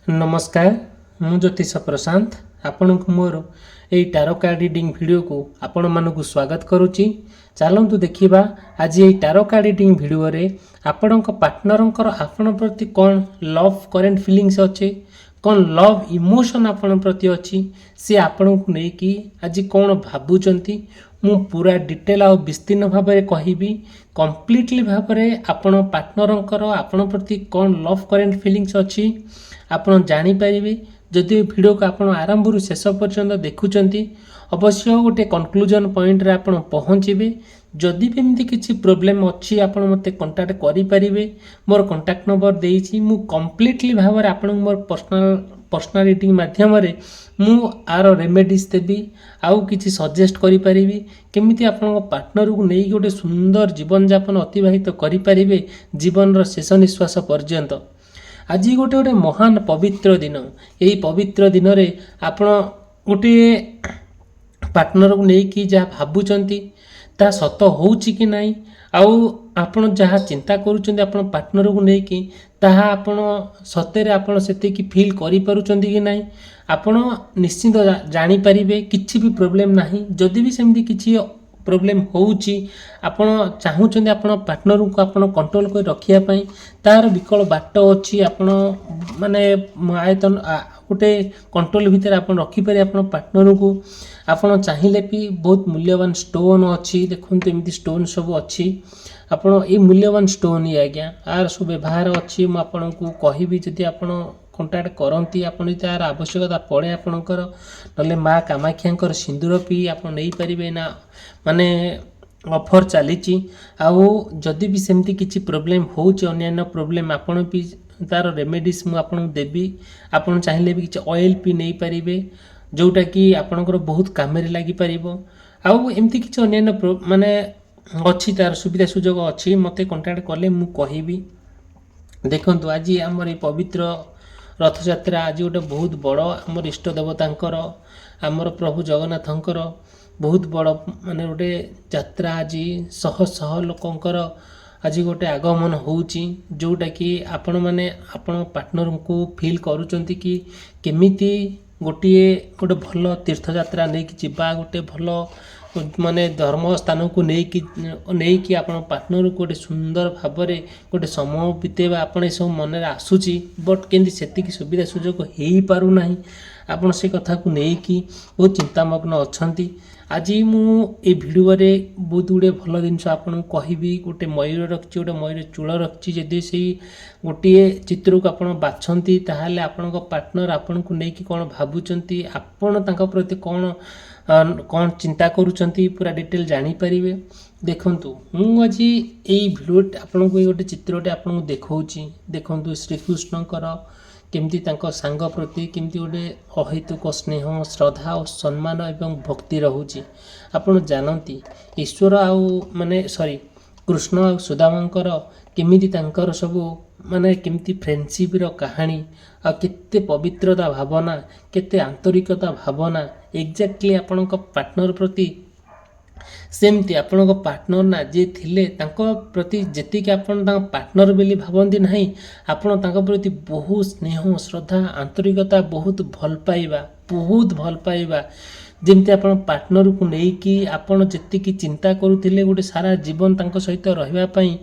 नमस्कार मु ज्योतिष प्रशांत आपण को मोर यही टारो कार्ड रीडिंग वीडियो को आपण मानक स्वागत करुच्ची। चलतु देखा आज ये टारो कार्ड रीडिंग वीडियो रे आपण पार्टनर आपण प्रति कौन लव करेंट फीलिंग्स अच्छे कौन लव इमोशन आपण प्रति अच्छी सी आपण को लेकिन आज कौन भावुंट मु पूरा डिटेल आ विस्तीर्ण भाव में कहबी कंप्लीटली भाव में आपण पार्टनर आपण प्रति कौन लव करेंट फीलिंग्स अच्छी आपण जानीपारे। जदि वीडियो को आप आरंभ शेष पर्यंत देखुंट अवश्य गोटे कंक्लूजन पॉइंट रे आप पहुँचे। जदि भी एमती किसी प्रोब्लेम अच्छी आप मते कांटेक्ट करें मोर कांटेक्ट नंबर देइछि मु कंप्लीटली भाव में आप मोर पर्सनल रीडिंग माध्यम मु आर रेमेडीज देवी आउ किसी सजेस्ट करि परिबी केमिति आपन पार्टनर को नहीं गोटे सुंदर जीवन यापन अतिबाहित करि परिबे जीवन रो शेष निश्वास पर्यंत। आज गोटे गोटे महान पवित्र दिन यही पवित्र दिन रे आपण गोटे पार्टनर को लेकिन जहाँ भावुंट ता सत होउची कि नहीं आउ आपण जहाँ चिंता करूचंती आपण पार्टनर को लेकिन ताहा आपण सतेरे आपण सेते कि फील करि पारुचंती कि नहीं आपण निश्चित जानी परिबे किछि भी प्रॉब्लम नहीं। जदि भी सेमती किछि प्रोब्लेम होउची आपण चाहूचंती आपण पार्टनर को आपण कंट्रोल कर रखिया पई तार विकल्प बाट अछि आपण माने आयतन गोटे कंट्रोल भितर आपण रखि पारे आपण पार्टनर को आपण चाहिए भी बहुत मूल्यवान स्टोन अच्छी देखते एमती स्टोन सब अच्छी आपण ये मूल्यवान स्टोन ही आज्ञा आर सब व्यवहार अच्छी मुझे कहबी जदि आपण कंटाक्ट करती आपड़ तार आवश्यकता पड़े आपणकर ना माँ कामाख्या सिंदूर भी आप नहीं पारे ना माने ऑफर चली आदि भी सेमती किसी प्रोब्लेम होन्य प्रोब्लेम आपण भी तार रेमेडीज मुझे देवी आपड़ चाहिए भी किसी ऑयल भी नहीं पारे जोटा कि आपणकर बहुत काम लगी पार आमती किसी अन्य माने अच्छी तार सुविधा सुजोग अच्छी मत कंटाक्ट कले मु कहबी। देखंतु आज आमर पवित्र रथ यात्रा आज गोटे बहुत बड़ आमर इष्ट देवतांकर आमर प्रभु जगन्नाथंकर बहुत बड़ माने गोटे यात्रा आज शह शह लोकंकर आज गोटे आगमन होउची जोटा कि आपण माने आपण पार्टनर को फील करूचंती कि केमिति गोटे भल तीर्थ यात्रा नहीं कि जीवा गोटे भल माने धर्म स्थान को नहीं कि आपण पार्टनर को गोटे सुंदर भाव में गोटे समय बितेबा आपण सब मन में आसूची बट केंदी सेतिकी सुविधा सुजोग हो पारू नाही आपण से कथा को नहीं कि बहुत चिंतामग्न अछंती। आज मु ए वीडियो रे बहुत गुड़े भल जिन आपन कहबी गोटे मयूर रखी गोटे मयूर चूल रखी जदि से गोटे चित्र को आप बाछंती ताहले आपण पार्टनर आपण को नहीं कि कौन भावुंट आपण तांका प्रति कौन कौन चिंता करूचंती पूरा डिटेल जानी परिबे। देखंतु मु आज यही वीडियो आपन को गोटे चित्रटे आपन को देखौची देखंतु श्रीकृष्णकर केमती तांको सांग प्रति केमती गोटे अहेतुक स्नेह श्रद्धा और सम्मान एवं भक्ति रहुची आपण जानती ईश्वर आउ माने सॉरी कृष्ण आ सुदामांकर केमिति तांकर सब माने केमती फ्रेंडशिप रो कहानी आ केते पवित्रता भावना केते आंतरिकता भावना एग्जैक्टली आपण पार्टनर प्रति सेमती आपण पार्टनर ना जे थिले तांको प्रति जेतिक आपण पार्टनर बेली भावंती नहीं आपण तांको प्रति बहुत स्नेह श्रद्धा आंतरिकता बहुत भल पाइबा जमती आप पार्टनर को लेकिन आपण जेतिकी चिंता करुथिले गोटे सारा जीवन तांको सहित रहिबा पई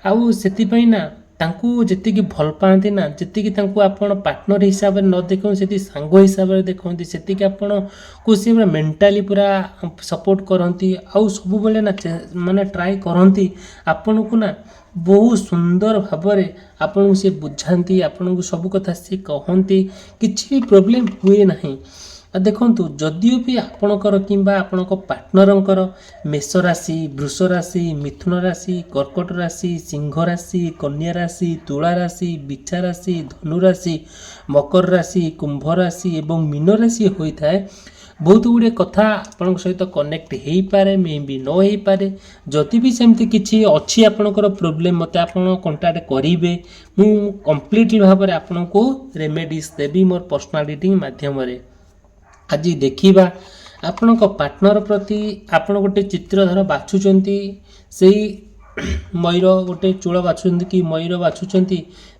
आउ सेति ना तांको जेतिकी भल पाती ना जेतिकी तांको आपण पार्टनर हिसाब से न देखो सेति सांग हिसाब से देखती सेतिकी आपण को सी मेंटाली पूरा सपोर्ट करती आउ सब बेले ना माने ट्राई करती आपण को ना बहुत सुंदर भाव में आपन को सी बुझाती आपन को सब कथा सी कहती किसी भी प्रोब्लेम हुए नहीं। देखंतु जदियो भी आपणकर किंबा आपणक पार्टनरंकर मेष राशि वृष राशि मिथुन राशि कर्कट राशि सिंह राशि कन्या राशि तुला राशि बिच्छा राशि धनु राशि मकर राशि कुंभ राशि एवं मीन राशि होता है बहुत गुड़े कथा आपण सहित कनेक्ट हो पारे मे भी न हो पारे जदि भी सेमती किसी अच्छी आपणकर प्रोब्लेम मत आपण कंटाक्ट करेंगे मु कंप्लीटली भाव में आपण को रेमेडीज देवी मोर पर्सनल रीडिंग माध्यम आज देखा आपण पार्टनर प्रति आपण गोटे चित्र धर बाछुंट से मयूर गोटे चूल बाछुंट कि मयूर बाछुंट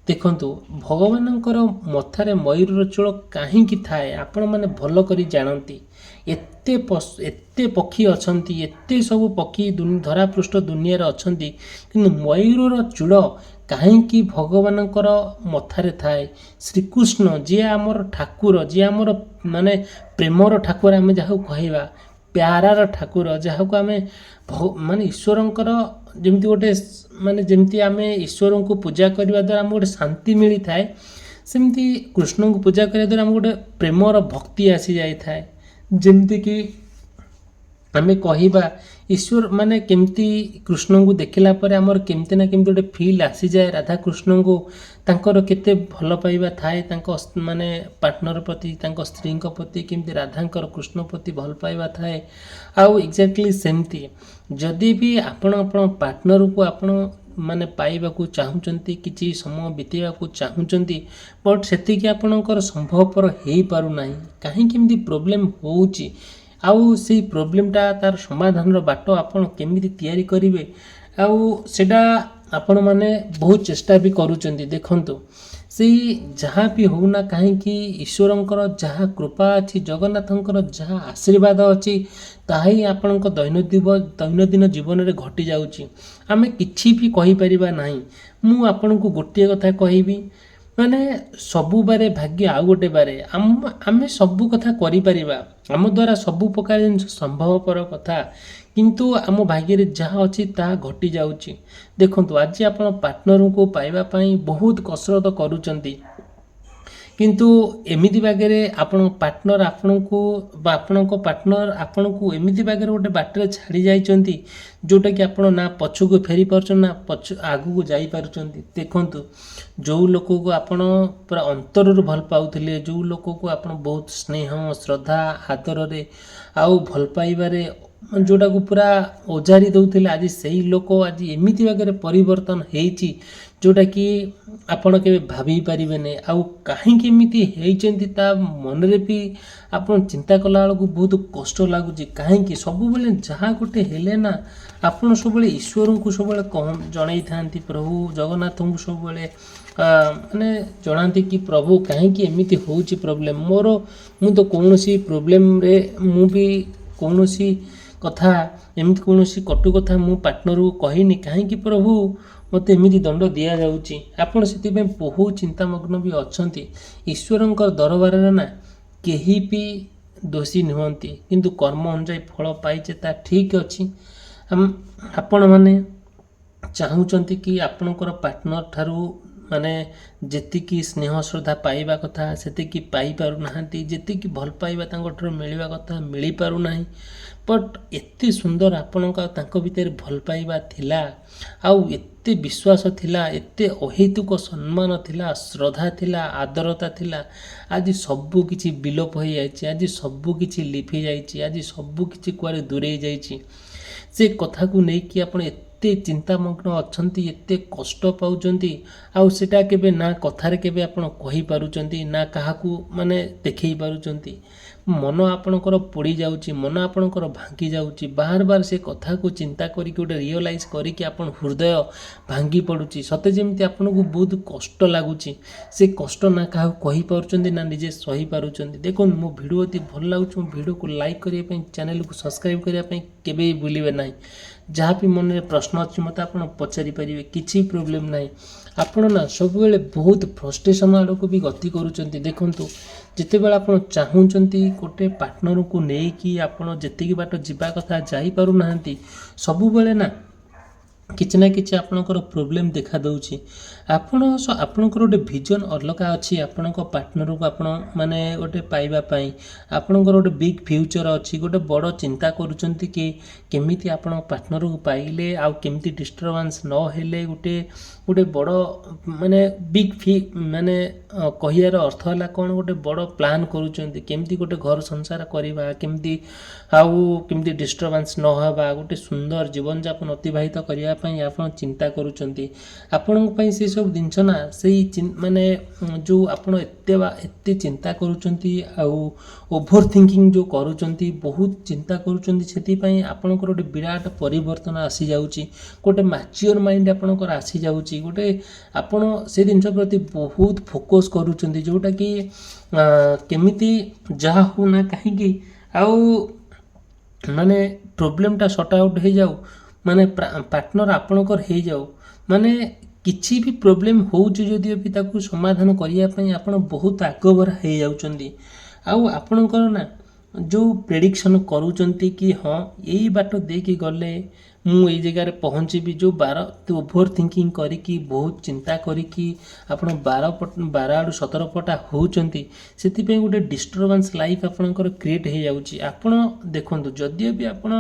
ଦେଖନ୍ତୁ ଭଗବାନଙ୍କର ମଥାରେ ମୟୂରର ଚୂଳ କାହିଁକି ଥାଏ ଆପଣମାନେ ଭଲ କରି ଜାଣନ୍ତି। ଏତେ ପକ୍ଷୀ ଅଛନ୍ତି, ଏତେ ସବୁ ପକ୍ଷୀ ଧରାପୃଷ୍ଠ ଦୁନିଆରେ ଅଛନ୍ତି, କିନ୍ତୁ ମୟୂରର ଚୂଳ କାହିଁକି ଭଗବାନଙ୍କର ମଥାରେ ଥାଏ। ଶ୍ରୀକୃଷ୍ଣ ଯିଏ ଆମର ଠାକୁର, ଯିଏ ଆମର ମାନେ ପ୍ରେମର ଠାକୁର ଆମେ ଯାହାକୁ କହିବା, ପ୍ୟାରାର ଠାକୁର, ଯାହାକୁ ଆମେ ମାନେ ଈଶ୍ୱରଙ୍କର ଯେମିତି ଗୋଟେ ମାନେ ଯେମିତି ଆମେ ଈଶ୍ୱରଙ୍କୁ ପୂଜା କରିବା ଦ୍ୱାରା ଆମକୁ ଗୋଟେ ଶାନ୍ତି ମିଳିଥାଏ, ସେମିତି କୃଷ୍ଣଙ୍କୁ ପୂଜା କରିବା ଦ୍ୱାରା ଆମକୁ ଗୋଟେ ପ୍ରେମର ଭକ୍ତି ଆସିଯାଇଥାଏ। ଯେମିତିକି ଆମେ କହିବା ଈଶ୍ୱର ମାନେ କେମିତି କୃଷ୍ଣଙ୍କୁ ଦେଖିଲା ପରେ ଆମର କେମିତି ନା କେମିତି ଗୋଟେ ଫିଲ୍ ଆସିଯାଏ ରାଧାକୃଷ୍ଣଙ୍କୁ, ତାଙ୍କର କେତେ ଭଲ ପାଇବା ଥାଏ ତାଙ୍କ ମାନେ ପାର୍ଟନର ପ୍ରତି, ତାଙ୍କ ସ୍ତ୍ରୀଙ୍କ ପ୍ରତି, କେମିତି ରାଧାଙ୍କର କୃଷ୍ଣ ପ୍ରତି ଭଲ ପାଇବା ଥାଏ। ଆଉ ଏକ୍ଜାକ୍ଟଲି ସେମିତି ଯଦି ବି ଆପଣ ପାର୍ଟନରକୁ ଆପଣ ମାନେ ପାଇବାକୁ ଚାହୁଁଛନ୍ତି, କିଛି ସମୟ ବିତେଇବାକୁ ଚାହୁଁଛନ୍ତି, ବଟ୍ ସେତିକି ଆପଣଙ୍କର ସମ୍ଭବପର ହେଇପାରୁନାହିଁ, କାହିଁକି ଏମିତି ପ୍ରୋବ୍ଲେମ୍ ହେଉଛି, ଆଉ ସେଇ ପ୍ରୋବ୍ଲେମ୍ଟା ତାର ସମାଧାନର ବାଟ ଆପଣ କେମିତି ତିଆରି କରିବେ, ଆଉ ସେଇଟା ଆପଣମାନେ ବହୁତ ଚେଷ୍ଟା ବି କରୁଛନ୍ତି। ଦେଖନ୍ତୁ ସେଇ ଯାହା ବି ହେଉନା କାହିଁକି ଈଶ୍ୱରଙ୍କର ଯାହା କୃପା ଅଛି, ଜଗନ୍ନାଥଙ୍କର ଯାହା ଆଶୀର୍ବାଦ ଅଛି, ତାହା ହିଁ ଆପଣଙ୍କ ଦୈନନ୍ଦିନ ଜୀବନରେ ଘଟିଯାଉଛି। ଆମେ କିଛି ବି କହିପାରିବା ନାହିଁ। ମୁଁ ଆପଣଙ୍କୁ ଗୋଟିଏ କଥା କହିବି, ମାନେ ସବୁ ବାରେ ଭାଗ୍ୟ ଆଉ ଗୋଟେ ବାରେ, ଆମେ ସବୁ କଥା କରିପାରିବା, ଆମ ଦ୍ୱାରା ସବୁ ପ୍ରକାର ଜିନିଷ ସମ୍ଭବପର କଥା, କିନ୍ତୁ ଆମ ଭାଗ୍ୟରେ ଯାହା ଅଛି ତାହା ଘଟିଯାଉଛି। ଦେଖନ୍ତୁ ଆଜି ଆପଣ ପାର୍ଟନରଙ୍କୁ ପାଇବା ପାଇଁ ବହୁତ କସରତ କରୁଛନ୍ତି, କିନ୍ତୁ ଏମିତି ବାଗରେ ଆପଣଙ୍କ ପାର୍ଟନର ଆପଣଙ୍କୁ ବା ଆପଣଙ୍କ ପାର୍ଟନର ଆପଣଙ୍କୁ ଏମିତି ବାଗରେ ଗୋଟେ ବାଟରେ ଛାଡ଼ି ଯାଇଛନ୍ତି, ଯେଉଁଟାକି ଆପଣ ନା ପଛକୁ ଫେରି ପାରୁଛନ୍ତି ନା ଆଗକୁ ଯାଇପାରୁଛନ୍ତି। ଦେଖନ୍ତୁ ଯେଉଁ ଲୋକକୁ ଆପଣ ପୁରା ଅନ୍ତରରୁ ଭଲ ପାଉଥିଲେ, ଯେଉଁ ଲୋକକୁ ଆପଣ ବହୁତ ସ୍ନେହ ଶ୍ରଦ୍ଧା ଆଦରରେ ଆଉ ଭଲ ପାଇବାରେ ଯେଉଁଟାକୁ ପୁରା ଓଜାରି ଦେଉଥିଲେ, ଆଜି ସେଇ ଲୋକ ଆଜି ଏମିତି ବାଗରେ ପରିବର୍ତ୍ତନ ହେଇଛି ଯେଉଁଟାକି ଆପଣ କେବେ ଭାବି ପାରିବେନି। ଆଉ କାହିଁକି ଏମିତି ହେଇଛନ୍ତି ତା ମନରେ ବି ଆପଣ ଚିନ୍ତା କଲାବେଳକୁ ବହୁତ କଷ୍ଟ ଲାଗୁଛି। କାହିଁକି ସବୁବେଳେ ଯାହା ଗୋଟେ ହେଲେ ନା ଆପଣ ସବୁବେଳେ ଈଶ୍ୱରଙ୍କୁ ସବୁବେଳେ ଜଣାଇଥାନ୍ତି, ପ୍ରଭୁ ଜଗନ୍ନାଥଙ୍କୁ ସବୁବେଳେ ମାନେ ଜଣାନ୍ତି କି ପ୍ରଭୁ କାହିଁକି ଏମିତି ହେଉଛି ପ୍ରୋବ୍ଲେମ୍ ମୋର, ମୁଁ ତ କୌଣସି ପ୍ରୋବ୍ଲେମ୍ରେ ମୁଁ ବି କୌଣସି କଥା ଏମିତି କୌଣସି କଟୁ କଥା ମୁଁ ପାର୍ଟନରକୁ କହିନି, କାହିଁକି ପ୍ରଭୁ ମୋତେ ଏମିତି ଦଣ୍ଡ ଦିଆଯାଉଛି। ଆପଣ ସେଥିପାଇଁ ବହୁ ଚିନ୍ତାମଗ୍ନ ବି ଅଛନ୍ତି। ଈଶ୍ୱରଙ୍କର ଦରବାରରେ ନା କେହି ବି ଦୋଷୀ ନୁହନ୍ତି, କିନ୍ତୁ କର୍ମ ଅନୁଯାୟୀ ଫଳ ପାଇଛେ ତା ଠିକ୍ ଅଛି। ଆପଣମାନେ ଚାହୁଁଛନ୍ତି କି ଆପଣଙ୍କର ପାର୍ଟନର ଠାରୁ ମାନେ ଯେତିକି ସ୍ନେହ ଶ୍ରଦ୍ଧା ପାଇବା କଥା ସେତିକି ପାଇପାରୁନାହାନ୍ତି, ଯେତିକି ଭଲ ପାଇବା ତାଙ୍କଠାରୁ ମିଳିବା କଥା ମିଳିପାରୁନାହିଁ। ବଟ୍ ଏତେ ସୁନ୍ଦର ଆପଣଙ୍କ ତାଙ୍କ ଭିତରେ ଭଲ ପାଇବା ଥିଲା, ଆଉ ଏତେ ବିଶ୍ୱାସ ଥିଲା, ଏତେ ଅହେତୁକ ସମ୍ମାନ ଥିଲା, ଶ୍ରଦ୍ଧା ଥିଲା, ଆଦରତା ଥିଲା, ଆଜି ସବୁ କିଛି ବିଲୋପ ହୋଇଯାଇଛି, ଆଜି ସବୁ କିଛି ଲିଭି ଯାଇଛି, ଆଜି ସବୁ କିଛି କୁଆଡ଼େ ଦୂରେଇ ଯାଇଛି। ସେ କଥାକୁ ନେଇକି ଆପଣ ଏତେ ଚିନ୍ତାମଗ୍ନ ଅଛନ୍ତି, ଏତେ କଷ୍ଟ ପାଉଛନ୍ତି, ଆଉ ସେଟା କେବେ ନା କଥାରେ କେବେ ଆପଣ କହିପାରୁଛନ୍ତି ନା କାହାକୁ ମାନେ ଦେଖେଇ ପାରୁଛନ୍ତି। ମନ ଆପଣଙ୍କର ପୋଡ଼ି ଯାଉଛି, ମନ ଆପଣଙ୍କର ଭାଙ୍ଗି ଯାଉଛି, ବାର ସେ କଥାକୁ ଚିନ୍ତା କରିକି ଗୋଟେ ରିଅଲାଇଜ୍ କରିକି ଆପଣ ହୃଦୟ ଭାଙ୍ଗି ପଡ଼ୁଛି, ସତେ ଯେମିତି ଆପଣଙ୍କୁ ବହୁତ କଷ୍ଟ ଲାଗୁଛି। ସେ କଷ୍ଟ ନା କାହାକୁ କହିପାରୁଛନ୍ତି ନା ନିଜେ ସହିପାରୁଛନ୍ତି। ଦେଖନ୍ତୁ ମୋ ଭିଡ଼ିଓ ଅତି ଭଲ ଲାଗୁଛି, ମୋ ଭିଡ଼ିଓକୁ ଲାଇକ୍ କରିବା ପାଇଁ, ଚ୍ୟାନେଲକୁ ସବସ୍କ୍ରାଇବ୍ କରିବା ପାଇଁ କେବେ ବି ଭୁଲିବେ ନାହିଁ। ଯାହା ବି ମନରେ ପ୍ରଶ୍ନ ଅଛି ମୋତେ ଆପଣ ପଚାରି ପାରିବେ, କିଛି ପ୍ରୋବ୍ଲେମ୍ ନାହିଁ। ଆପଣ ନା ସବୁବେଳେ ବହୁତ ଫ୍ରଷ୍ଟ୍ରେସନ୍ ଆଡ଼କୁ ବି ଗତି କରୁଛନ୍ତି। ଦେଖନ୍ତୁ ଯେତେବେଳେ ଆପଣ ଚାହୁଁଛନ୍ତି ଗୋଟେ ପାର୍ଟନରକୁ ନେଇକି ଆପଣ ଯେତିକି ବାଟ ଯିବା କଥା ଯାଇପାରୁନାହାନ୍ତି, ସବୁବେଳେ ନା କିଛି ନା କିଛି ଆପଣଙ୍କର ପ୍ରୋବ୍ଲେମ୍ ଦେଖା ଦେଉଛି। ଆପଣଙ୍କର ଗୋଟେ ଭିଜନ୍ ଅଲଗା ଅଛି ଆପଣଙ୍କ ପାର୍ଟନରକୁ ଆପଣ ମାନେ ଗୋଟେ ପାଇବା ପାଇଁ, ଆପଣଙ୍କର ଗୋଟେ ବିଗ୍ ଫ୍ୟୁଚର୍ ଅଛି, ଗୋଟେ ବଡ଼ ଚିନ୍ତା କରୁଛନ୍ତି କି କେମିତି ଆପଣଙ୍କ ପାର୍ଟନରକୁ ପାଇଲେ ଆଉ କେମିତି ଡିଷ୍ଟର୍ବାନ୍ସ ନ ହେଲେ ଗୋଟେ ବଡ଼ ମାନେ ମାନେ କହିବାର ଅର୍ଥ ହେଲା କ'ଣ, ଗୋଟେ ବଡ଼ ପ୍ଲାନ୍ କରୁଛନ୍ତି କେମିତି ଗୋଟେ ଘର ସଂସାର କରିବା, କେମିତି ଆଉ କେମିତି ଡିଷ୍ଟର୍ବାନ୍ସ ନ ହେବା, ଗୋଟେ ସୁନ୍ଦର ଜୀବନଯାପନ ଅତିବାହିତ କରିବା ପାଇଁ ଆପଣ ଚିନ୍ତା କରୁଛନ୍ତି ଆପଣଙ୍କ ପାଇଁ ସେ ସବୁ ଜିନିଷ ନା ସେଇ ମାନେ ଯେଉଁ ଆପଣ ଏତେ ଚିନ୍ତା କରୁଛନ୍ତି ଆଉ ଓଭର ଥିଙ୍କିଂ ଯେଉଁ କରୁଛନ୍ତି ବହୁତ ଚିନ୍ତା କରୁଛନ୍ତି ସେଥିପାଇଁ ଆପଣଙ୍କର ଗୋଟେ ବିରାଟ ପରିବର୍ତ୍ତନ ଆସିଯାଉଛି ଗୋଟେ ମ୍ୟାଚିଓର ମାଇଣ୍ଡ ଆପଣଙ୍କର ଆସିଯାଉଛି ଗୋଟେ ଆପଣ ସେ ଜିନିଷ ପ୍ରତି ବହୁତ ଫୋକସ୍ କରୁଛନ୍ତି ଯେଉଁଟାକି କେମିତି ଯାହା ହଉ ନା କାହିଁକି ଆଉ ମାନେ ପ୍ରୋବ୍ଲେମଟା ସର୍ଟ ଆଉଟ୍ ହେଇଯାଉ ମାନେ ପାର୍ଟନର ଆପଣଙ୍କର ହେଇଯାଉ ମାନେ କିଛି ବି ପ୍ରୋବ୍ଲେମ ହେଉଛି ଯଦିଓ ବି ତାକୁ ସମାଧାନ କରିବା ପାଇଁ ଆପଣ ବହୁତ ଆଗଭର ହେଇଯାଉଛନ୍ତି ଆଉ ଆପଣଙ୍କର ନା ଯେଉଁ ପ୍ରେଡ଼ିକ୍ସନ୍ କରୁଛନ୍ତି କି ହଁ ଏଇ ବାଟ ଦେଇକି ଗଲେ ମୁଁ ଏଇ ଜାଗାରେ ପହଞ୍ଚିବି ଯେଉଁ ଓଭର ଥିଙ୍କିଂ କରିକି ବହୁତ ଚିନ୍ତା କରିକି ଆପଣ 12 ଆଡ଼ୁ 17 ପଟା ହେଉଛନ୍ତି ସେଥିପାଇଁ ଗୋଟେ ଡିଷ୍ଟର୍ବାନ୍ସ ଲାଇଫ୍ ଆପଣଙ୍କର କ୍ରିଏଟ୍ ହେଇଯାଉଛି ଆପଣ ଦେଖନ୍ତୁ ଯଦିଓ ବି ଆପଣ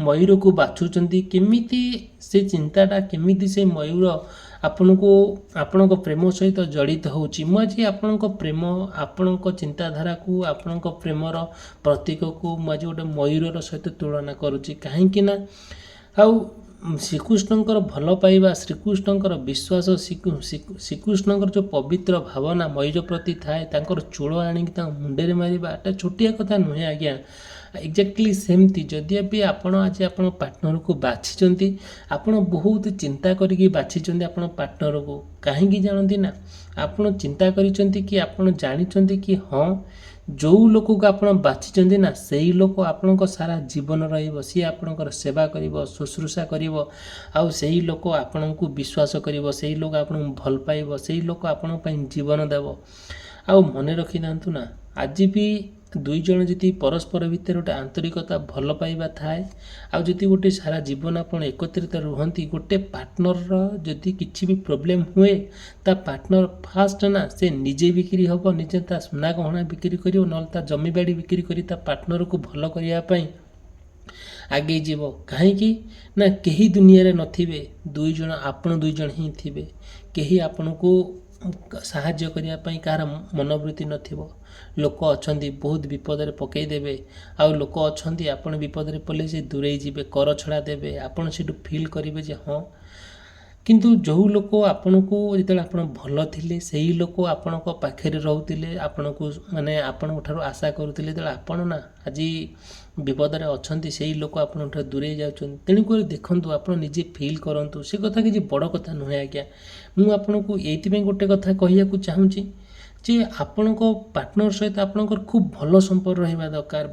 ମୟୂରକୁ ବାଛୁଛନ୍ତି କେମିତି ସେ ଚିନ୍ତାଟା କେମିତି ସେ ମୟୂର ଆପଣଙ୍କୁ ଆପଣଙ୍କ ପ୍ରେମ ସହିତ ଜଡ଼ିତ ହେଉଛି ମୁଁ ଆଜି ଆପଣଙ୍କ ପ୍ରେମ ଆପଣଙ୍କ ଚିନ୍ତାଧାରାକୁ ଆପଣଙ୍କ ପ୍ରେମର ପ୍ରତୀକକୁ ମୁଁ ଆଜି ଗୋଟେ ମୟୂରର ସହିତ ତୁଳନା କରୁଛି କାହିଁକି ନା ଆଉ ଶ୍ରୀକୃଷ୍ଣଙ୍କର ଭଲ ପାଇବା ଶ୍ରୀକୃଷ୍ଣଙ୍କର ବିଶ୍ୱାସ ଶ୍ରୀକୃଷ୍ଣଙ୍କର ଯେଉଁ ପବିତ୍ର ଭାବନା ମୟୂର ପ୍ରତି ଥାଏ ତାଙ୍କର ଚୂଳ ଆଣିକି ତାଙ୍କ ମୁଣ୍ଡରେ ମାରିବା ଏଟା ଛୋଟିଆ କଥା ନୁହେଁ ଆଜ୍ଞା ଏକ୍ଜାକ୍ଟଲି ସେମିତି ଯଦି ବି ଆପଣ ଆଜି ଆପଣ ପାର୍ଟନରକୁ ବାଛିଛନ୍ତି ଆପଣ ବହୁତ ଚିନ୍ତା କରିକି ବାଛିଛନ୍ତି ଆପଣ ପାର୍ଟନରକୁ କାହିଁକି ଜାଣନ୍ତି ନା ଆପଣ ଚିନ୍ତା କରିଛନ୍ତି କି ଆପଣ ଜାଣିଛନ୍ତି କି ହଁ ଯେଉଁ ଲୋକକୁ ଆପଣ ବାଛିଛନ୍ତି ନା ସେଇ ଲୋକ ଆପଣଙ୍କ ସାରା ଜୀବନ ରହିବ ସିଏ ଆପଣଙ୍କର ସେବା କରିବ ଶୁଶ୍ରୂଷା କରିବ ଆଉ ସେଇ ଲୋକ ଆପଣଙ୍କୁ ବିଶ୍ୱାସ କରିବ ସେଇ ଲୋକ ଆପଣଙ୍କୁ ଭଲ ପାଇବ ସେଇ ଲୋକ ଆପଣଙ୍କ ପାଇଁ ଜୀବନ ଦେବ ଆଉ ମନେ ରଖିଥାନ୍ତୁ ନା ଆଜି ବି ଦୁଇ ଜଣ ଯଦି ପରସ୍ପର ଭିତରେ ଗୋଟେ ଆନ୍ତରିକତା ଭଲ ପାଇବା ଥାଏ ଆଉ ଯଦି ଗୋଟେ ସାରା ଜୀବନ ଆପଣ ଏକତ୍ରିତ ରୁହନ୍ତି ଗୋଟେ ପାର୍ଟନରର ଯଦି କିଛି ବି ପ୍ରୋବ୍ଲେମ୍ ହୁଏ ତା ପାର୍ଟନର ଫାଷ୍ଟ ନା ସେ ନିଜେ ବିକ୍ରି ହେବ ନିଜେ ତା ସୁନା ଗହଣା ବିକ୍ରି କରିବ ନହେଲେ ତା ଜମିବାଡ଼ି ବିକ୍ରି କରି ତା ପାର୍ଟନରକୁ ଭଲ କରିବା ପାଇଁ ଆଗେଇ ଯିବ କାହିଁକି ନା କେହି ଦୁନିଆରେ ନଥିବେ ଆପଣ ଦୁଇ ଜଣ ହିଁ ଥିବେ କେହି ଆପଣଙ୍କୁ ସାହାଯ୍ୟ କରିବା ପାଇଁ କାହାର ମନୋବୃତ୍ତି ନଥିବ ଲୋକ ଅଛନ୍ତି ବହୁତ ବିପଦରେ ପକାଇ ଦେବେ ଆଉ ଲୋକ ଅଛନ୍ତି ଆପଣ ବିପଦରେ ପଡ଼ିଲେ ସେ ଦୂରେଇ ଯିବେ କର ଛଡ଼ା ଦେବେ ଆପଣ ସେଠୁ ଫିଲ୍ କରିବେ ଯେ ହଁ କିନ୍ତୁ ଯେଉଁ ଲୋକ ଆପଣଙ୍କୁ ଯେତେବେଳେ ଆପଣ ଭଲ ଥିଲେ ସେଇ ଲୋକ ଆପଣଙ୍କ ପାଖରେ ରହୁଥିଲେ ଆପଣଙ୍କୁ ମାନେ ଆପଣଙ୍କ ଠାରୁ ଆଶା କରୁଥିଲେ ଯେତେବେଳେ ଆପଣ ନା ଆଜି ବିପଦରେ ଅଛନ୍ତି ସେଇ ଲୋକ ଆପଣଙ୍କ ଠାରୁ ଦୂରେଇ ଯାଉଛନ୍ତି ତେଣୁକରି ଦେଖନ୍ତୁ ଆପଣ ନିଜେ ଫିଲ୍ କରନ୍ତୁ ସେ କଥା କିଛି ବଡ଼ କଥା ନୁହେଁ ଆଜ୍ଞା ମୁଁ ଆପଣଙ୍କୁ ଏଇଥିପାଇଁ ଗୋଟେ କଥା କହିବାକୁ ଚାହୁଁଛି ଯେ ଆପଣଙ୍କ ପାର୍ଟନର ସହିତ ଆପଣଙ୍କର ଖୁବ୍ ଭଲ ସମ୍ପର୍କ ରହିବା ଦରକାର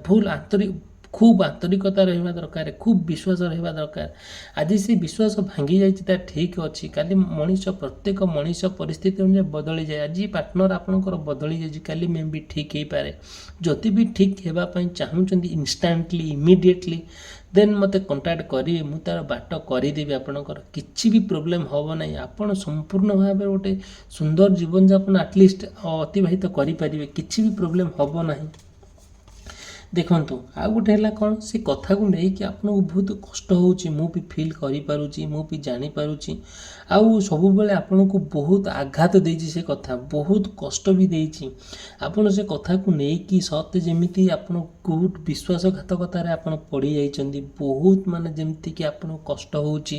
ଖୁବ୍ ଆନ୍ତରିକତା ରହିବା ଦରକାର ଖୁବ୍ ବିଶ୍ୱାସ ରହିବା ଦରକାର ଆଜି ସେ ବିଶ୍ୱାସ ଭାଙ୍ଗି ଯାଇଛି ତା ଠିକ୍ ଅଛି କାଲି ପ୍ରତ୍ୟେକ ମଣିଷ ପରିସ୍ଥିତି ଅନୁଯାୟୀ ବଦଳିଯାଏ ଆଜି ପାର୍ଟନର ଆପଣଙ୍କର ବଦଳି ଯାଇଛି କାଲି ମେ ବି ଠିକ୍ ହେଇପାରେ ଯଦି ବି ଠିକ୍ ହେବା ପାଇଁ ଚାହୁଁଛନ୍ତି ଇନଷ୍ଟାଣ୍ଟଲି ଇମିଡ଼ିଏଟଲି ଦେନ୍ ମୋତେ କଣ୍ଟାକ୍ଟ କରିବେ ମୁଁ ତା'ର ବାଟ କରିଦେବି ଆପଣଙ୍କର କିଛି ବି ପ୍ରୋବ୍ଲେମ୍ ହେବ ନାହିଁ ଆପଣ ସମ୍ପୂର୍ଣ୍ଣ ଭାବରେ ଗୋଟେ ସୁନ୍ଦର ଜୀବନଯାପନ ଆଟଲିଷ୍ଟ ଅତିବାହିତ କରିପାରିବେ କିଛି ବି ପ୍ରୋବ୍ଲେମ୍ ହେବ ନାହିଁ ଦେଖନ୍ତୁ ଆଉ ଗୋଟେ ହେଲା କ'ଣ ସେ କଥାକୁ ନେଇକି ଆପଣଙ୍କୁ ବହୁତ କଷ୍ଟ ହେଉଛି ମୁଁ ବି ଫିଲ୍ କରିପାରୁଛି ମୁଁ ବି ଜାଣିପାରୁଛି ଆଉ ସବୁବେଳେ ଆପଣଙ୍କୁ ବହୁତ ଆଘାତ ଦେଇଛି ସେ କଥା ବହୁତ କଷ୍ଟ ବି ଦେଇଛି ଆପଣ ସେ କଥାକୁ ନେଇକି ସତେ ଯେମିତି ଆପଣ ବହୁତ ବିଶ୍ୱାସଘାତକତାରେ ଆପଣ ପଡ଼ିଯାଇଛନ୍ତି ବହୁତ ମାନେ ଯେମିତିକି ଆପଣଙ୍କୁ କଷ୍ଟ ହେଉଛି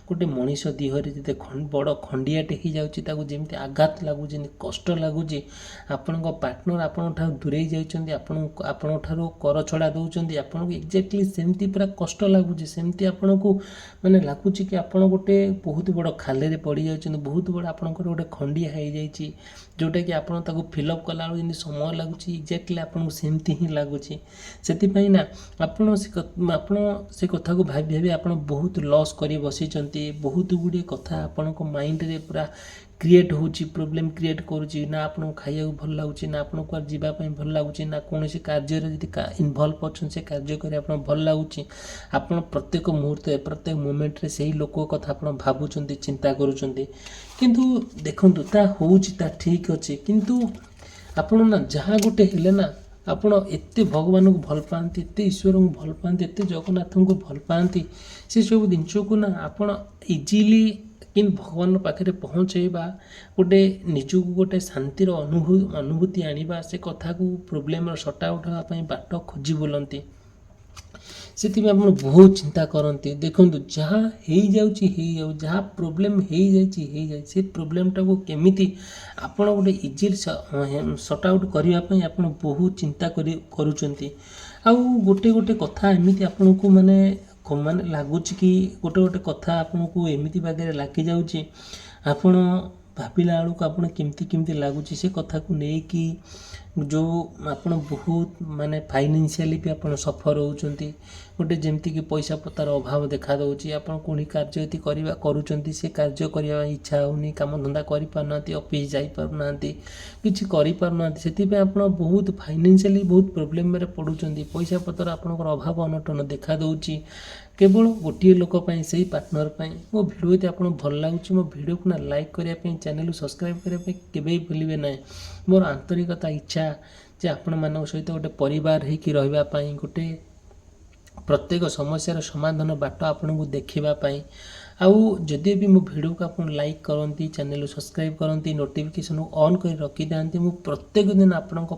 ଗୋଟେ ମଣିଷ ଦେହରେ ଯେତେ ବଡ଼ ଖଣ୍ଡିଆଟେ ହେଇଯାଉଛି ତାକୁ ଯେମିତି ଆଘାତ ଲାଗୁଛି ଯେମିତି କଷ୍ଟ ଲାଗୁଛି ଆପଣଙ୍କ ପାର୍ଟନର ଆପଣଙ୍କ ଠାରୁ ଦୂରେଇ ଯାଇଛନ୍ତି ଆପଣଙ୍କ ଠାରୁ କର ଛଡ଼ା ଦେଉଛନ୍ତି ଆପଣଙ୍କୁ ଏକ୍ଜାକ୍ଟଲି ସେମିତି ପୁରା କଷ୍ଟ ଲାଗୁଛି ସେମିତି ଆପଣଙ୍କୁ ମାନେ ଲାଗୁଛି କି ଆପଣ ଗୋଟେ ବହୁତ ବଡ଼ ଖାଲରେ ପଡ଼ିଯାଉଛନ୍ତି ବହୁତ ବଡ଼ ଆପଣଙ୍କର ଗୋଟେ ଖଣ୍ଡିଆ ହେଇଯାଇଛି ଯେଉଁଟାକି ଆପଣ ତାକୁ ଫିଲ୍ଅପ୍ କଲାବେଳକୁ ଯେମିତି ସମୟ ଲାଗୁଛି ଏକ୍ଜାକ୍ଟଲି ଆପଣଙ୍କୁ ସେମିତି ହିଁ ଲାଗୁଛି ସେଥିପାଇଁ ନା ଆପଣ ସେ କଥାକୁ ଭାବି ଭାବି ଆପଣ ବହୁତ ଲସ୍ କରି ବସିଛନ୍ତି ବହୁତ ଗୁଡ଼ିଏ କଥା ଆପଣଙ୍କ ମାଇଣ୍ଡରେ ପୁରା କ୍ରିଏଟ୍ ହେଉଛି ପ୍ରୋବ୍ଲେମ୍ କ୍ରିଏଟ୍ କରୁଛି ନା ଆପଣଙ୍କୁ ଖାଇବାକୁ ଭଲ ଲାଗୁଛି ନା ଆପଣଙ୍କୁ କୁଆଡ଼େ ଯିବା ପାଇଁ ଭଲ ଲାଗୁଛି ନା କୌଣସି କାର୍ଯ୍ୟରେ ଯଦି ଇନଭଲ୍ଭ ଅଛନ୍ତି ସେ କାର୍ଯ୍ୟ କରି ଆପଣଙ୍କୁ ଭଲ ଲାଗୁଛି ଆପଣ ପ୍ରତ୍ୟେକ ମୁହୂର୍ତ୍ତରେ ପ୍ରତ୍ୟେକ ମୋମେଣ୍ଟରେ ସେଇ ଲୋକ କଥା ଆପଣ ଭାବୁଛନ୍ତି ଚିନ୍ତା କରୁଛନ୍ତି କିନ୍ତୁ ଦେଖନ୍ତୁ ତା ହେଉଛି ତା ଠିକ୍ ଅଛି କିନ୍ତୁ ଆପଣ ନା ଯାହା ଗୋଟେ ହେଲେ ନା ଆପଣ ଏତେ ଭଗବାନଙ୍କୁ ଭଲ ପାଆନ୍ତି ଏତେ ଈଶ୍ୱରଙ୍କୁ ଭଲ ପାଆନ୍ତି ଏତେ ଜଗନ୍ନାଥଙ୍କୁ ଭଲ ପାଆନ୍ତି ସେସବୁ ଜିନିଷକୁ ନା ଆପଣ ଇଜିଲି କିନ୍ତୁ ଭଗବାନଙ୍କ ପାଖରେ ପହଞ୍ଚାଇବା ଗୋଟେ ନିଜକୁ ଗୋଟେ ଶାନ୍ତିର ଅନୁଭୂତି ଆଣିବା ସେ କଥାକୁ ପ୍ରୋବ୍ଲେମର ସର୍ଟ ଆଉଟ୍ ହେବା ପାଇଁ ବାଟ ଖୋଜି ବୁଲନ୍ତି ସେଥିପାଇଁ ଆପଣ ବହୁତ ଚିନ୍ତା କରନ୍ତି। ଦେଖନ୍ତୁ ଯାହା ହେଇଯାଉଛି ଯାହା ପ୍ରୋବ୍ଲେମ୍ ହେଇଯାଇଛି ସେ ପ୍ରୋବ୍ଲେମ୍ଟାକୁ କେମିତି ଆପଣ ଗୋଟେ ଇଜିଲି ସର୍ଟ ଆଉଟ୍ କରିବା ପାଇଁ ଆପଣ ବହୁତ ଚିନ୍ତା କରୁଛନ୍ତି। ଆଉ ଗୋଟେ କଥା ଏମିତି ଆପଣଙ୍କୁ ମାନେ ଲାଗୁଛି କି ଗୋଟେ କଥା ଆପଣଙ୍କୁ ଏମିତି ବାଗରେ ଲାଗିଯାଉଛି, ଆପଣ ଭାବିଲା ବେଳକୁ ଆପଣ କେମିତି ଲାଗୁଛି ସେ କଥାକୁ ନେଇକି ଯେଉଁ ଆପଣ ବହୁତ ମାନେ ଫାଇନାନ୍ସିଆଲି ବି ଆପଣ ସଫର ହେଉଛନ୍ତି। ଗୋଟେ ଯେମିତିକି ପଇସା ପତ୍ର ଅଭାବ ଦେଖାଦେଉଛି, ଆପଣ କୌଣସି କାର୍ଯ୍ୟ ଯଦି କରୁଛନ୍ତି ସେ କାର୍ଯ୍ୟ କରିବା ପାଇଁ ଇଚ୍ଛା ହେଉନି, କାମଧନ୍ଦା କରିପାରୁନାହାନ୍ତି, ଅଫିସ୍ ଯାଇପାରୁନାହାନ୍ତି, କିଛି କରିପାରୁନାହାନ୍ତି। ସେଥିପାଇଁ ଆପଣ ବହୁତ ଫାଇନାନ୍ସିଆଲି ବହୁତ ପ୍ରୋବ୍ଲେମ୍ରେ ପଡ଼ୁଛନ୍ତି। ପଇସା ପତ୍ର ଆପଣଙ୍କର ଅଭାବ ଅନଟନ ଦେଖାଦେଉଛି କେବଳ ଗୋଟିଏ ଲୋକ ପାଇଁ, ସେଇ ପାର୍ଟନର ପାଇଁ। ମୋ ଭିଡ଼ିଓ ଯଦି ଆପଣଙ୍କୁ ଭଲ ଲାଗୁଛି ମୋ ଭିଡ଼ିଓକୁ ଲାଇକ୍ କରିବା ପାଇଁ, ଚ୍ୟାନେଲକୁ ସବସ୍କ୍ରାଇବ୍ କରିବା ପାଇଁ କେବେ ବି ଭୁଲିବେ ନାହିଁ। ମୋର ଆନ୍ତରିକତା ଇଚ୍ଛା ଯେ ଆପଣମାନଙ୍କ ସହିତ ଗୋଟେ ପରିବାର ହେଇକି ରହିବା ପାଇଁ, ଗୋଟେ ପ୍ରତ୍ୟେକ ସମସ୍ୟାର ସମାଧାନ ବାଟ ଆପଣଙ୍କୁ ଦେଖିବା ପାଇଁ। ଆଉ ଯଦି ବି ମୋ ଭିଡ଼ିଓକୁ ଆପଣ ଲାଇକ୍ କରନ୍ତି, ଚ୍ୟାନେଲକୁ ସବସ୍କ୍ରାଇବ୍ କରନ୍ତି, ନୋଟିଫିକେସନ୍କୁ ଅନ୍ କରି ରଖିଥାନ୍ତି, ମୁଁ ପ୍ରତ୍ୟେକ ଦିନ ଆପଣଙ୍କ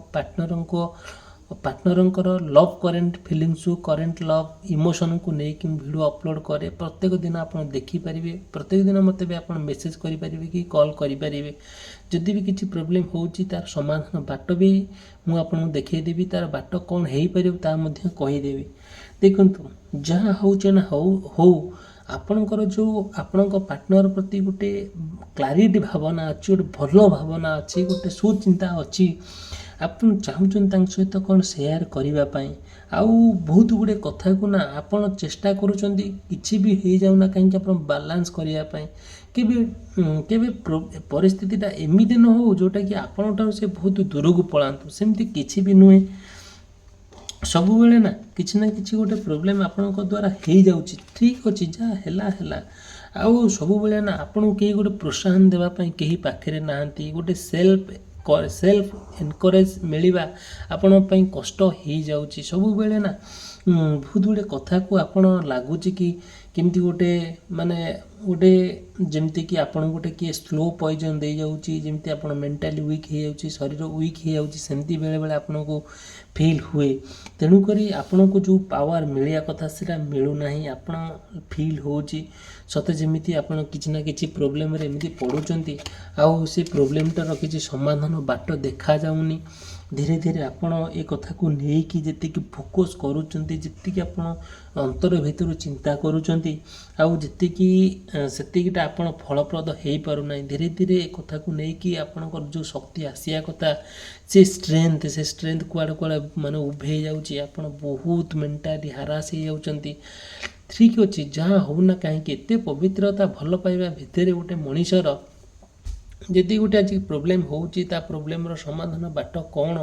ପାର୍ଟନରଙ୍କର ଲଭ୍ କରେଣ୍ଟ ଫିଲିଙ୍ଗସକୁ, କରେଣ୍ଟ ଲଭ୍ ଇମୋସନକୁ ନେଇକି ମୁଁ ଭିଡ଼ିଓ ଅପଲୋଡ଼ କରେ। ପ୍ରତ୍ୟେକ ଦିନ ଆପଣ ଦେଖିପାରିବେ, ପ୍ରତ୍ୟେକ ଦିନ ମୋତେ ବି ଆପଣ ମେସେଜ୍ କରିପାରିବେ କି କଲ୍ କରିପାରିବେ। ଯଦି ବି କିଛି ପ୍ରୋବ୍ଲେମ୍ ହେଉଛି ତାର ସମାଧାନ ବାଟ ବି ମୁଁ ଆପଣଙ୍କୁ ଦେଖେଇଦେବି, ତାର ବାଟ କ'ଣ ହେଇପାରିବ ତାହା ମଧ୍ୟ କହିଦେବି। ଦେଖନ୍ତୁ ଯାହା ହେଉଛି ନା ହଉ ଆପଣଙ୍କର ଯେଉଁ ଆପଣଙ୍କ ପାର୍ଟନର ପ୍ରତି ଗୋଟେ କ୍ଲାରିଟି ଭାବନା ଅଛି, ଗୋଟେ ଭଲ ଭାବନା ଅଛି, ଗୋଟେ ସୁଚିନ୍ତା ଅଛି, ଆପଣ ଚାହୁଁଛନ୍ତି ତାଙ୍କ ସହିତ କ'ଣ ସେୟାର କରିବା ପାଇଁ। ଆଉ ବହୁତ ଗୁଡ଼ିଏ କଥାକୁ ନା ଆପଣ ଚେଷ୍ଟା କରୁଛନ୍ତି କିଛି ବି ହେଇଯାଉନା କାହିଁକି ଆପଣ ବାଲାନ୍ସ କରିବା ପାଇଁ। କେବେ ପରିସ୍ଥିତିଟା ଏମିତି ନ ହଉ ଯେଉଁଟାକି ଆପଣଙ୍କଠାରୁ ସେ ବହୁତ ଦୂରକୁ ପଳାନ୍ତୁ, ସେମିତି କିଛି ବି ନୁହେଁ। ସବୁବେଳେ ନା କିଛି ଗୋଟେ ପ୍ରୋବ୍ଲେମ୍ ଆପଣଙ୍କ ଦ୍ୱାରା ହେଇଯାଉଛି, ଠିକ୍ ଅଛି, ଯାହା ହେଲା। ଆଉ ସବୁବେଳେ ନା ଆପଣଙ୍କୁ କେହି ଗୋଟେ ପ୍ରୋତ୍ସାହନ ଦେବା ପାଇଁ କେହି ପାଖରେ ନାହାନ୍ତି। ଗୋଟେ ସେଲ୍ଫ ଏନକରେଜ୍ ମିଳିବା ଆପଣଙ୍କ ପାଇଁ କଷ୍ଟ ହେଇଯାଉଛି। ସବୁବେଳେ ନା ବହୁତ ଗୁଡ଼ିଏ କଥାକୁ ଆପଣ ଲାଗୁଛି କି କେମିତି ଗୋଟେ ଯେମିତିକି ଆପଣଙ୍କୁ ଗୋଟେ କିଏ ସ୍ଲୋ ପଏଜନ୍ ଦେଇଯାଉଛି, ଯେମିତି ଆପଣ ମେଣ୍ଟାଲି ୱିକ୍ ହେଇଯାଉଛି, ଶରୀର ୱିକ୍ ହେଇଯାଉଛି, ସେମିତି ବେଳେବେଳେ ଆପଣଙ୍କୁ ଫିଲ୍ ହୁଏ। ତେଣୁକରି ଆପଣଙ୍କୁ ଯେଉଁ ପାୱାର ମିଳିବା କଥା ସେଇଟା ମିଳୁନାହିଁ। ଆପଣ ଫିଲ୍ ହେଉଛି ସତେ ଯେମିତି ଆପଣ କିଛି ନା କିଛି ପ୍ରୋବ୍ଲେମ୍ରେ ଏମିତି ପଡ଼ୁଛନ୍ତି, ଆଉ ସେ ପ୍ରୋବ୍ଲେମ୍ଟାର କିଛି ସମାଧାନ ବାଟ ଦେଖାଯାଉନି। ଧୀରେ ଆପଣ ଏ କଥାକୁ ନେଇକି ଯେତିକି ଫୋକସ୍ କରୁଛନ୍ତି, ଯେତିକି ଆପଣ ଅନ୍ତର ଭିତରୁ ଚିନ୍ତା କରୁଛନ୍ତି, ଆଉ ସେତିକିଟା ଆପଣ ଫଳପ୍ରଦ ହେଇପାରୁନାହିଁ। ଧୀରେ ଏ କଥାକୁ ନେଇକି ଆପଣଙ୍କର ଯେଉଁ ଶକ୍ତି ଆସିବା କଥା, ସେ ଷ୍ଟ୍ରେନ୍ଥ କୁଆଡ଼େ ମାନେ ଉଭେଇ ଯାଉଛି। ଆପଣ ବହୁତ ମେଣ୍ଟାଲି ହାରାସ ହେଇଯାଉଛନ୍ତି। ଠିକ୍ ଅଛି, ଯାହା ହଉନା କାହିଁକି ଏତେ ପବିତ୍ରତା ଭଲ ପାଇବା ଭିତରେ ଗୋଟେ ମଣିଷର ଯଦି ଗୋଟେ ଆଜି ପ୍ରୋବ୍ଲେମ୍ ହେଉଛି, ତା ପ୍ରୋବ୍ଲେମ୍ର ସମାଧାନ ବାଟ କ'ଣ?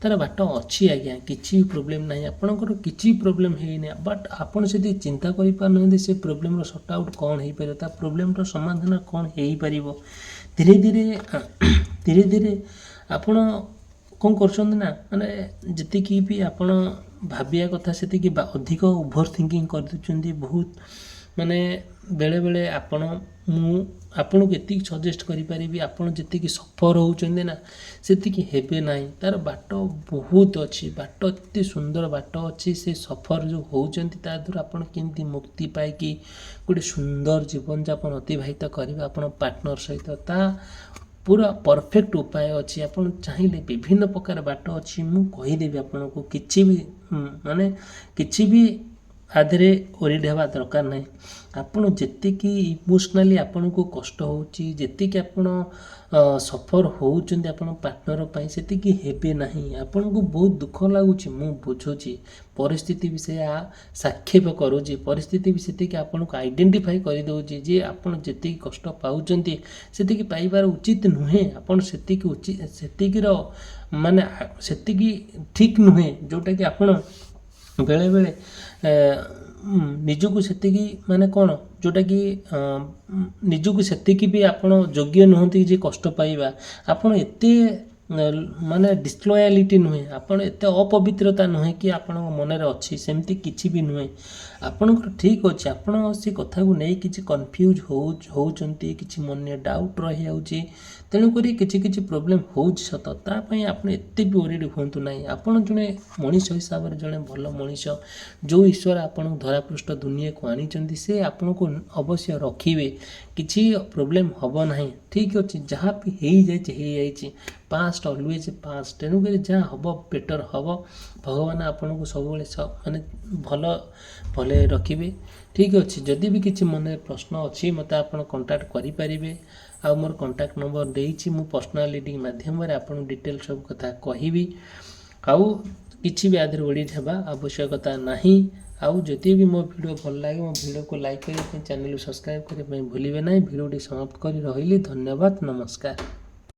ତାର ବାଟ ଅଛି ଆଜ୍ଞା, କିଛି ପ୍ରୋବ୍ଲେମ୍ ନାହିଁ। ଆପଣଙ୍କର କିଛି ପ୍ରୋବ୍ଲେମ୍ ହେଇନି, ବଟ୍ ଆପଣ ଯଦି ଚିନ୍ତା କରିପାରୁନାହାନ୍ତି ସେ ପ୍ରୋବ୍ଲେମ୍ର ସର୍ଟ ଆଉଟ୍ କ'ଣ ହେଇପାରିବ, ତା ପ୍ରୋବ୍ଲେମ୍ର ସମାଧାନ କ'ଣ ହେଇପାରିବ। ଧୀରେ ଆପଣ କ'ଣ କରୁଛନ୍ତି ନା, ମାନେ ଯେତିକି ବି ଆପଣ ଭାବିବା କଥା ସେତିକି ଅଧିକ ଓଭର ଥିଙ୍କିଂ କରିଦେଉଛନ୍ତି। ବହୁତ ମାନେ ବେଳେବେଳେ ମୁଁ ଆପଣଙ୍କୁ ଏତିକି ସଜେଷ୍ଟ କରିପାରିବି, ଆପଣ ଯେତିକି ସଫର ହେଉଛନ୍ତି ନା ସେତିକି ହେବେ ନାହିଁ। ତାର ବାଟ ବହୁତ ଅଛି, ବାଟ ଏତେ ସୁନ୍ଦର ବାଟ ଅଛି। ସେ ସଫର ଯେଉଁ ହେଉଛନ୍ତି ତା ଦ୍ୱାରା ଆପଣ କେମିତି ମୁକ୍ତି ପାଇକି ଗୋଟେ ସୁନ୍ଦର ଜୀବନଯାପନ ଅତିବାହିତ କରିବେ ଆପଣ ପାର୍ଟନର ସହିତ, ତା ପୁରା ପରଫେକ୍ଟ ଉପାୟ ଅଛି। ଆପଣ ଚାହିଁଲେ ବିଭିନ୍ନ ପ୍ରକାର ବାଟ ଅଛି, ମୁଁ କହିଦେବି ଆପଣଙ୍କୁ। କିଛି ବି ଆଦେହରେ ଓରିଡ୍ ହେବା ଦରକାର ନାହିଁ। ଆପଣ ଯେତିକି ଇମୋସନାଲି ଆପଣଙ୍କୁ କଷ୍ଟ ହେଉଛି, ଯେତିକି ଆପଣ ସଫର ହେଉଛନ୍ତି ଆପଣ ପାର୍ଟନର ପାଇଁ, ସେତିକି ହେବେ ନାହିଁ। ଆପଣଙ୍କୁ ବହୁତ ଦୁଃଖ ଲାଗୁଛି, ମୁଁ ବୁଝୁଛି। ପରିସ୍ଥିତି ବି ସେୟା ସାକ୍ଷେପ କରୁଛି, ପରିସ୍ଥିତି ବି ସେତିକି ଆପଣଙ୍କୁ ଆଇଡେଣ୍ଟିଫାଇ କରିଦେଉଛି ଯେ ଆପଣ ଯେତିକି କଷ୍ଟ ପାଉଛନ୍ତି ସେତିକି ପାଇବାର ଉଚିତ ନୁହେଁ। ଆପଣ ସେତିକି ଠିକ୍ ନୁହେଁ, ଯେଉଁଟାକି ଆପଣ ବେଳେବେଳେ ନିଜକୁ ସେତିକି ଯେଉଁଟାକି ନିଜକୁ ସେତିକି ବି ଆପଣ ଯୋଗ୍ୟ ନୁହନ୍ତି ଯେ କଷ୍ଟ ପାଇବା। ଆପଣ ଏତେ ଡିସଲୟାଲିଟି ନୁହେଁ, ଆପଣ ଏତେ ଅପବିତ୍ରତା ନୁହେଁ କି ଆପଣଙ୍କ ମନରେ ଅଛି, ସେମିତି କିଛି ବି ନୁହେଁ। ଆପଣଙ୍କର ଠିକ୍ ଅଛି, ଆପଣ ସେ କଥାକୁ ନେଇ କିଛି କନଫ୍ୟୁଜ୍ ହେଉଛନ୍ତି, କିଛି ମନରେ ଡାଉଟ୍ ରହିଯାଉଛି, ତେଣୁକରି କିଛି କିଛି ପ୍ରୋବ୍ଲେମ୍ ହେଉଛି ସତ। ତା ପାଇଁ ଆପଣ ଏତେ ବି ଓରିଡ୍ ହୁଅନ୍ତୁ ନାହିଁ। ଆପଣ ଜଣେ ମଣିଷ ହିସାବରେ ଜଣେ ଭଲ ମଣିଷ, ଯେଉଁ ଈଶ୍ୱର ଆପଣଙ୍କୁ ଧରାପୃଷ୍ଠ ଦୁନିଆକୁ ଆଣିଛନ୍ତି, ସେ ଆପଣଙ୍କୁ ଅବଶ୍ୟ ରଖିବେ, କିଛି ପ୍ରୋବ୍ଲେମ୍ ହେବ ନାହିଁ। ଠିକ୍ ଅଛି, ଯାହା ବି ହେଇଯାଇଛି, ପାଷ୍ଟ ଅଲୱେଜ୍ ପାଷ୍ଟ। ତେଣୁକରି ଯାହା ହେବ ବେଟର୍ ହେବ। ଭଗବାନ ଆପଣଙ୍କୁ ସବୁବେଳେ ମାନେ ଭଲରେ ରଖିବେ। ଠିକ୍ ଅଛି, ଯଦି ବି କିଛି ମନରେ ପ୍ରଶ୍ନ ଅଛି ମୋତେ ଆପଣ କଣ୍ଟାକ୍ଟ କରିପାରିବେ। ଆଉ ମୋର କଣ୍ଟାକ୍ଟ ନମ୍ବର ଦେଇଛି, ମୁଁ ପର୍ସନାଲ ରିଡ଼ିଂ ମାଧ୍ୟମରେ ଆପଣଙ୍କୁ ଡିଟେଲ୍ ସବୁ କଥା କହିବି। ଆଉ କିଛି ବି ଆଧିରେ ଓଡିଟ୍ ହେବା ଆବଶ୍ୟକତା ନାହିଁ। ଆଉ ଯଦି ବି ମୋ ଭିଡ଼ିଓ ଭଲ ଲାଗେ, ମୋ ଭିଡ଼ିଓକୁ ଲାଇକ୍ କରିବା ପାଇଁ, ଚ୍ୟାନେଲକୁ ସବସ୍କ୍ରାଇବ୍ କରିବା ପାଇଁ ଭୁଲିବେ ନାହିଁ। ଭିଡ଼ିଓଟି ସମାପ୍ତ କରି ରହିଲି। ଧନ୍ୟବାଦ, ନମସ୍କାର।